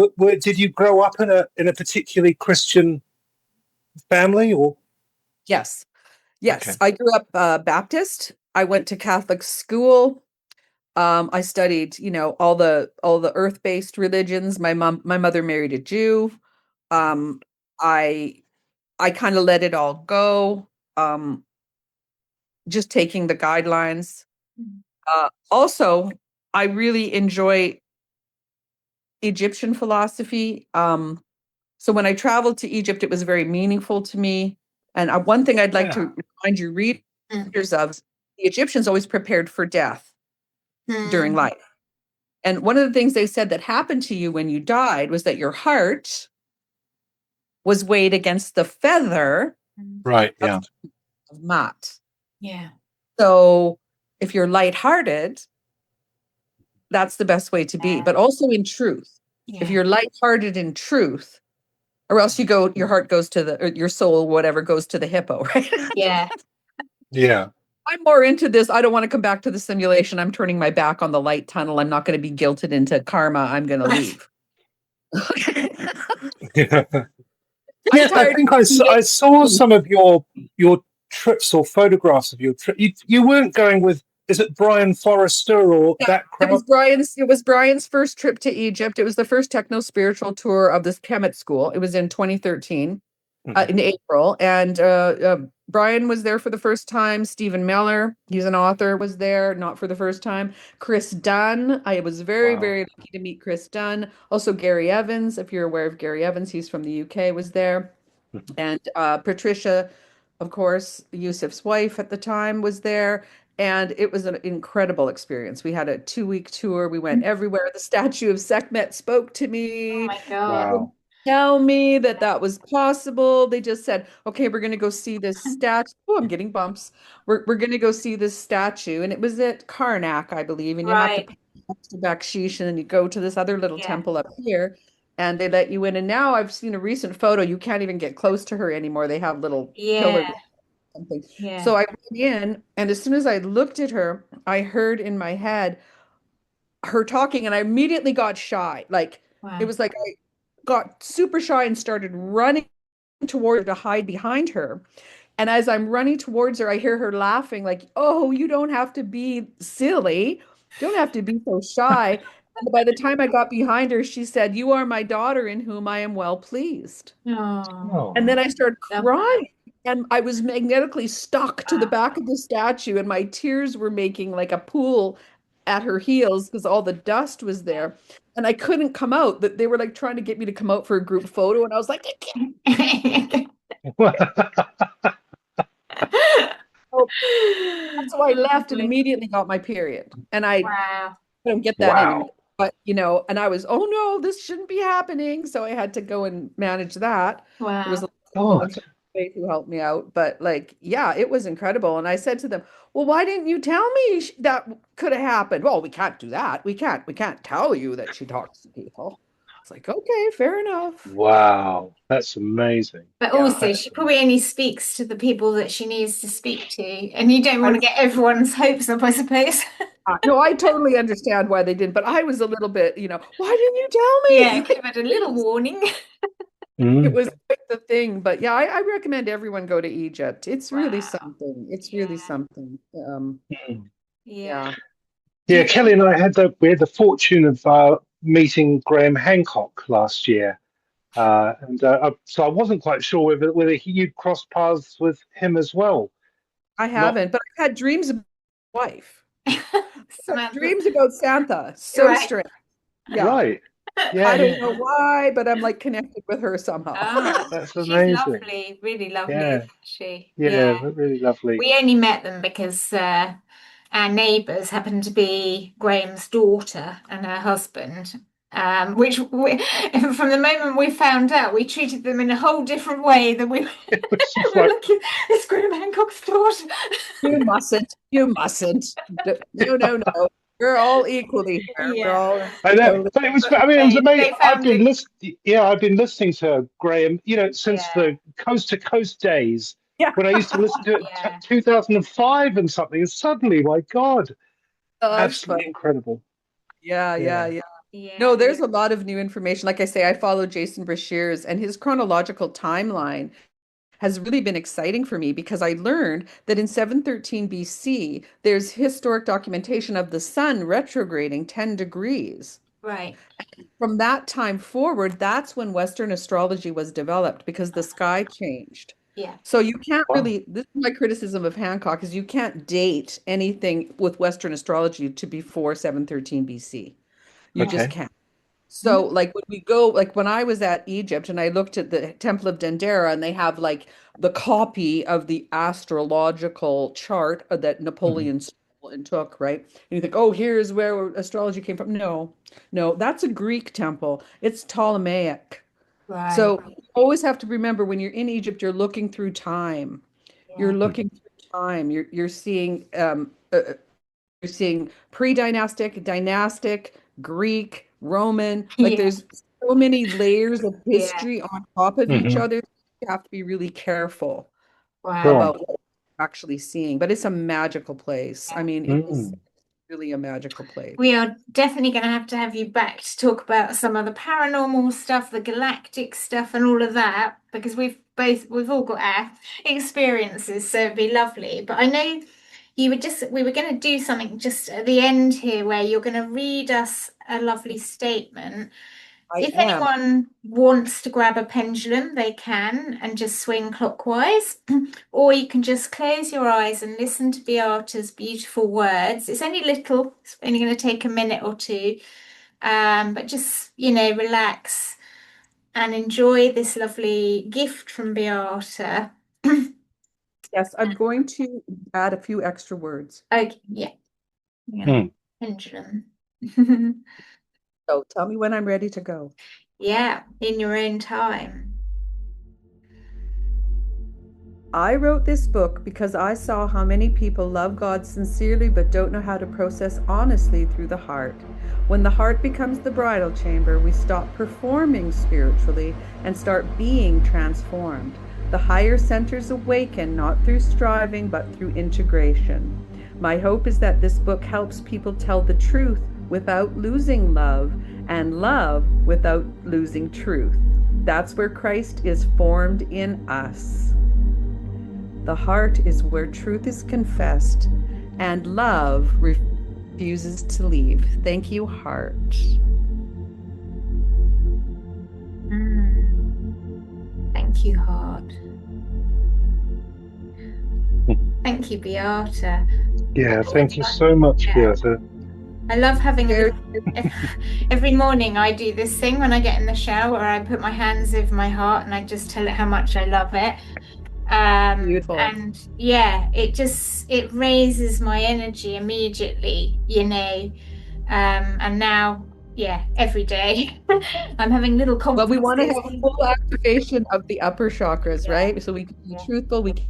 S4: did you grow up in a particularly Christian family, or?
S2: Yes. Okay. I grew up Baptist. I went to Catholic school. I studied, all the earth-based religions. My mother married a Jew. I kind of let it all go. Just taking the guidelines. Also, I really enjoy Egyptian philosophy. So when I traveled to Egypt, it was very meaningful to me. And one thing I'd like to remind you readers of, the Egyptians always prepared for death during life. And one of the things they said that happened to you when you died was that your heart was weighed against the feather of Mat.
S1: Yeah.
S2: So if you're lighthearted, that's the best way to be, but also in truth. If you're lighthearted in truth, or else your heart goes to your soul, whatever, goes to the hippo, right?
S1: Yeah.
S4: Yeah.
S2: I'm more into this. I don't want to come back to the simulation. I'm turning my back on the light tunnel. I'm not going to be guilted into karma. I'm going to leave.
S4: Yeah, I think I saw some of your trips or photographs of your trip. You weren't going with, is it Brian Forrester or that crowd?
S2: It was Brian's first trip to Egypt. It was the first techno spiritual tour of this Kemet school. It was in 2013 in April, and Brian was there for the first time. Stephen Miller, he's an author, was there, not for the first time. Chris Dunn, I was very lucky to meet Chris Dunn. Also Gary Evans, if you're aware of Gary Evans, he's from the UK, was there. And Patricia, of course, Yusuf's wife at the time, was there. And it was an incredible experience. We had a 2-week tour. We went everywhere. The statue of Sekhmet spoke to me.
S1: Oh my God.
S4: Wow.
S2: Tell me that was possible. They just said, okay, we're going to go see this statue. Oh, I'm getting bumps. We're going to go see this statue. And it was at Karnak, I believe. And you have to pay extra baksheesh, and then you go to this other little temple up here, and they let you in. And now I've seen a recent photo. You can't even get close to her anymore. They have little pillars or something.
S1: Yeah.
S2: So I went in, and as soon as I looked at her, I heard in my head her talking, and I immediately got shy. Like, it was like I got super shy and started running toward her to hide behind her. And as I'm running towards her, I hear her laughing, like, oh, you don't have to be silly. Don't have to be so shy. And by the time I got behind her, she said, you are my daughter in whom I am well pleased.
S1: Oh.
S2: And then I started crying. And I was magnetically stuck to the back of the statue, and my tears were making like a pool at her heels because all the dust was there. And I couldn't come out. That they were like trying to get me to come out for a group photo, and I was like, I can't. So I left and immediately got my period. And I don't get that anymore. But and I was, oh no, this shouldn't be happening. So I had to go and manage that.
S1: Wow.
S2: It was who helped me out. But yeah, it was incredible. And I said to them, well, why didn't you tell me that could have happened? Well, we can't do that. We can't tell you that she talks to people. It's like, okay, fair enough.
S4: Wow, that's amazing.
S1: But also, she probably only speaks to the people that she needs to speak to, and you don't want to get everyone's hopes up, I suppose.
S2: No, I totally understand why they didn't, but I was a little bit, why didn't you tell me?
S1: Yeah, you could have had a little warning.
S2: It was quite the thing, but yeah, I recommend everyone go to Egypt. It's really something. It's really something.
S1: Yeah,
S4: Kelly and I had the fortune of meeting Graham Hancock last year, so I wasn't quite sure whether you'd crossed paths with him as well.
S2: I haven't, but I've had dreams of my wife. Dreams about Santa. So strange. Yeah.
S4: Right. Yeah,
S2: I don't know why, but I'm like connected with her somehow.
S4: That's amazing.
S1: She's lovely, really lovely, isn't she?
S4: Yeah, really lovely.
S1: We only met them because our neighbours happened to be Graham's daughter and her husband. Which from the moment we found out, we treated them in a whole different way than we were looking. It's Graham Hancock's daughter.
S2: You mustn't. No. We're all equally here.
S1: Yeah.
S4: I know, but it was amazing. I've been listening to Graham, since the Coast to Coast days. Yeah. When I used to listen to it 2005 and something, and suddenly, my God, absolutely incredible.
S2: Yeah. No, there's a lot of new information. Like I say, I follow Jason Brashears, and his chronological timeline has really been exciting for me because I learned that in 713 BC, there's historic documentation of the sun retrograding 10 degrees.
S1: Right.
S2: And from that time forward, that's when Western astrology was developed because the sky changed.
S1: Yeah.
S2: So you can't really, this is my criticism of Hancock, is you can't date anything with Western astrology to before 713 BC. You just can't. So when we go, when I was at Egypt and I looked at the Temple of Dendera, and they have the copy of the astrological chart that Napoleon stole and took, right? And you think, oh, here's where astrology came from. No, that's a Greek temple. It's Ptolemaic. Right. So you always have to remember when you're in Egypt, you're looking through time. Yeah. You're looking through time. You're seeing pre-dynastic, dynastic, Greek, Roman, there's so many layers of history on top of each other. You have to be really careful about what's actually seeing. But it's a magical place. I mean, it is really a magical place.
S1: We are definitely going to have you back to talk about some of the paranormal stuff, the galactic stuff, and all of that, because we've all got our experiences, so it'd be lovely. But I know we were going to do something just at the end here where you're going to read us a lovely statement. If anyone wants to grab a pendulum, they can and just swing clockwise, or you can just close your eyes and listen to Beata's beautiful words. It's only little, it's only going to take a minute or two, but just, relax and enjoy this lovely gift from Beata.
S2: Yes, I'm going to add a few extra words.
S1: Okay, yeah. Pendulum.
S2: So tell me when I'm ready to go.
S1: Yeah, in your own time.
S2: I wrote this book because I saw how many people love God sincerely but don't know how to process honestly through the heart. When the heart becomes the bridal chamber, we stop performing spiritually and start being transformed. The higher centers awaken not through striving but through integration. My hope is that this book helps people tell the truth without losing love, and love without losing truth. That's where Christ is formed in us. The heart is where truth is confessed, and love refuses to leave. Thank you, heart.
S1: Thank you, heart. Thank you, Beata.
S4: Yeah, thank you so much, Beata.
S1: I love having every morning I do this thing when I get in the shower. I put my hands over my heart and I just tell it how much I love it.
S2: Beautiful.
S1: And yeah, it raises my energy immediately, and now, every day I'm having little conferences.
S2: But we want to have full activation of the upper chakras, right? So we can be truthful, we can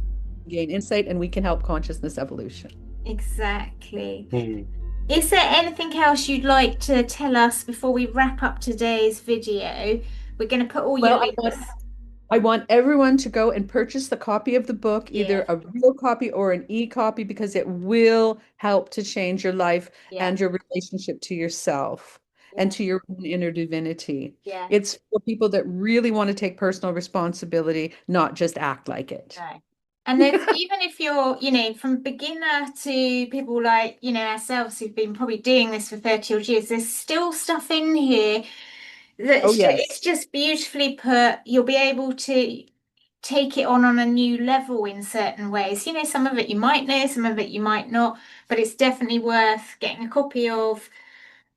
S2: gain insight, and we can help consciousness evolution.
S1: Exactly. Is there anything else you'd like to tell us before we wrap up today's video? We're going to put all your links.
S2: I want everyone to go and purchase the copy of the book, either a real copy or an e-copy, because it will help to change your life and your relationship to yourself and to your own inner divinity.
S1: Yeah.
S2: It's for people that really want to take personal responsibility, not just act like it.
S1: Right. And then even if you're, from beginner to people like, ourselves who've been probably doing this for 30 odd years, there's still stuff in here that's it's just beautifully put. You'll be able to take it on a new level in certain ways. Some of it you might know, some of it you might not, but it's definitely worth getting a copy of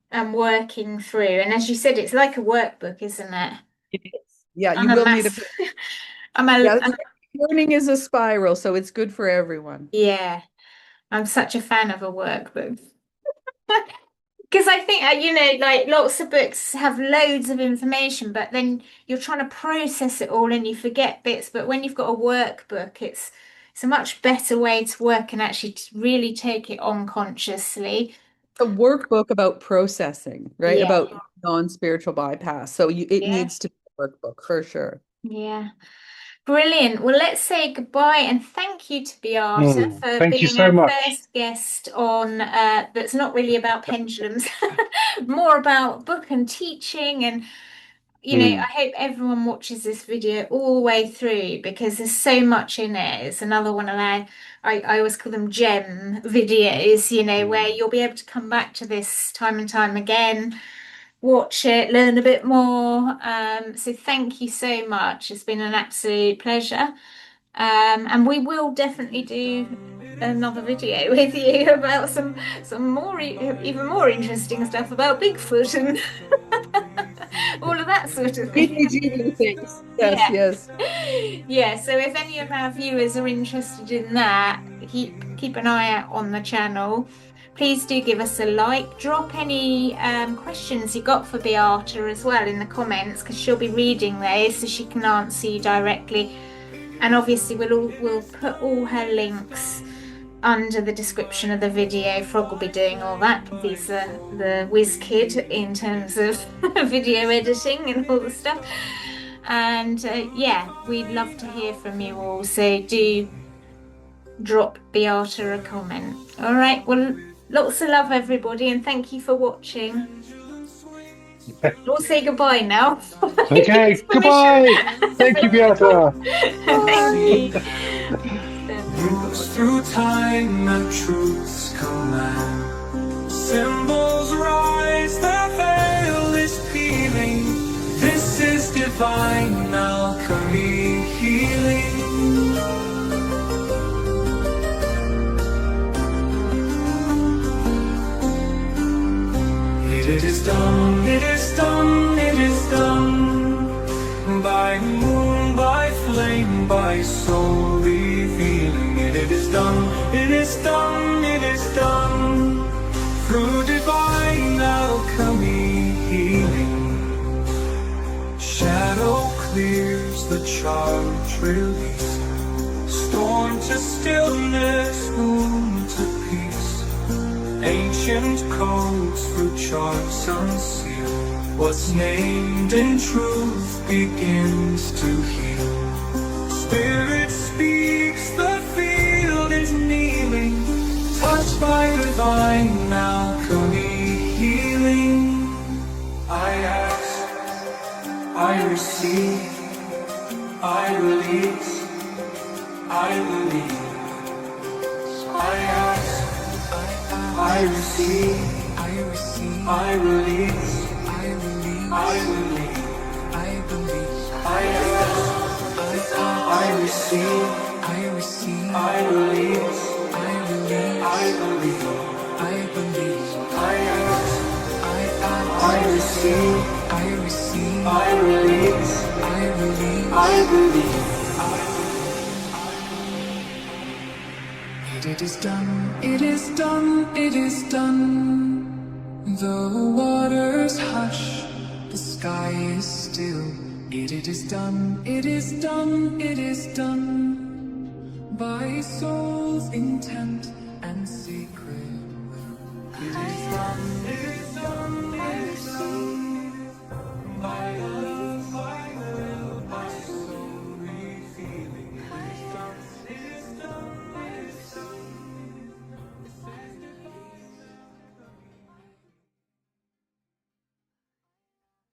S1: and working through. And as you said, it's like a workbook, isn't it?
S2: It is. Yeah, you will need a learning is a spiral, so it's good for everyone.
S1: Yeah, I'm such a fan of a workbook. Because I think, like lots of books have loads of information, but then you're trying to process it all and you forget bits. But when you've got a workbook, it's a much better way to work and actually to really take it on consciously.
S2: A workbook about processing, right? About non-spiritual bypass. So it needs to be a workbook for sure.
S1: Yeah. Brilliant. Well, let's say goodbye and thank you to Beata for being our first guest on that's not really about pendulums, more about book and teaching. And, I hope everyone watches this video all the way through because there's so much in it. It's another one of our, I always call them gem videos, where you'll be able to come back to this time and time again, watch it, learn a bit more. So thank you so much. It's been an absolute pleasure. And we will definitely do another video with you about some more even more interesting stuff about Bigfoot and all of that sort of thing.
S2: Things. Yes.
S1: Yeah, so if any of our viewers are interested in that, keep an eye out on the channel. Please do give us a like. Drop any questions you got for Beata as well in the comments, because she'll be reading those so she can answer you directly. And obviously we'll put all her links under the description of the video. Frog will be doing all that because he's the whiz kid in terms of video editing and all the stuff. And we'd love to hear from you all. So do drop Beata a comment. All right. Well, lots of love, everybody, and thank you for watching. We'll say goodbye now.
S4: Okay, goodbye. Thank you, Beata.
S1: Thank you.
S3: Moves through time and truths command. Symbols rise, the veil is peeling. This is divine alchemy healing. It is done, it is done, it is done. By moon, by flame, by soul revealing. It is done, it is done, it is done. Through divine alchemy healing. Shadow clears, the charge released. Storm to stillness, moon to peace. Ancient codes through charts unsealed. What's named in truth begins to heal. Spirit speaks, the field is kneeling. Touched by divine alchemy healing. I ask, I receive, I release, I believe. I ask, I receive, I release, I believe, I ask, I receive, I release, I believe, I ask, I receive, I release, I believe. It is done, it is done, it is done. The waters hush, the sky is still. It is done, it is done, it is done. By soul's intent and secret will. It is done, it is done.